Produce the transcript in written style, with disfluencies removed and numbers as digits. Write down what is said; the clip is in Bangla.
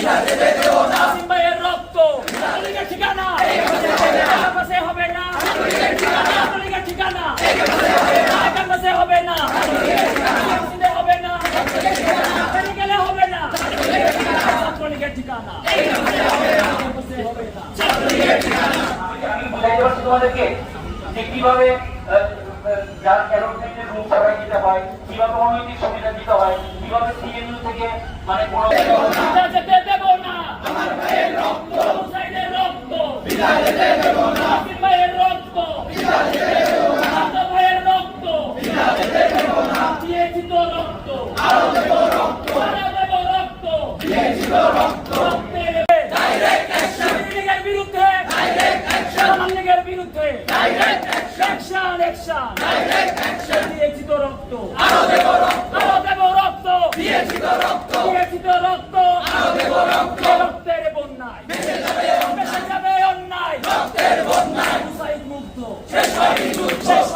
নাসিম ভাইয়ের রক্ত ছাত্রলীগের ঠিকানা ক্যাম্পাসে হবে না, ছাত্রলীগের ঠিকানা ক্যাম্পাসে হবে না, মসজিদে হবে না, মেডিকেলে হবে না, ছাত্রলীগের ঠিকানা ক্যাম্পাসে হবে না। তোমাদেরকে যে কিভাবে অ্যালোটমেন্টের রুল সারাই দিতে হয়, কিভাবে অনৈতিক সুবিধা দিতে হয়, কিভাবে সিএমইউ থেকে মানে কোনো যেতে দেব না, আমার ভাইয়ের রক্ত, হুসাইনের রক্ত বিদায় দেব না, নাসিম ভাইয়ের রক্ত বিদায় দেব না, আব্দুল ভাইয়ের রক্ত বিদায় দেব না, দিয়েছি তো রক্ত আরো দেব রক্ত, আরো দেব রক্ত, দিয়েছি তো রক্ত, ডাইরেক্ট অ্যাকশন, লীগের বিরুদ্ধে ডাইরেক্ট অ্যাকশন, লীগের বিরুদ্ধে direct action, action, direct action, দিয়েছি তো রক্ত আরো দেব রক্ত, আরো দেব রক্ত, দিয়েছি তো রক্ত, দিয়েছি তো রক্ত আরো দেব রক্ত, রক্তের বন্যায় ভেসে যাবে অন্যায়, রক্তের বন্যায় হুসাইন মুগ্ধ, শেষ হয়নি যুদ্ধ, শেষ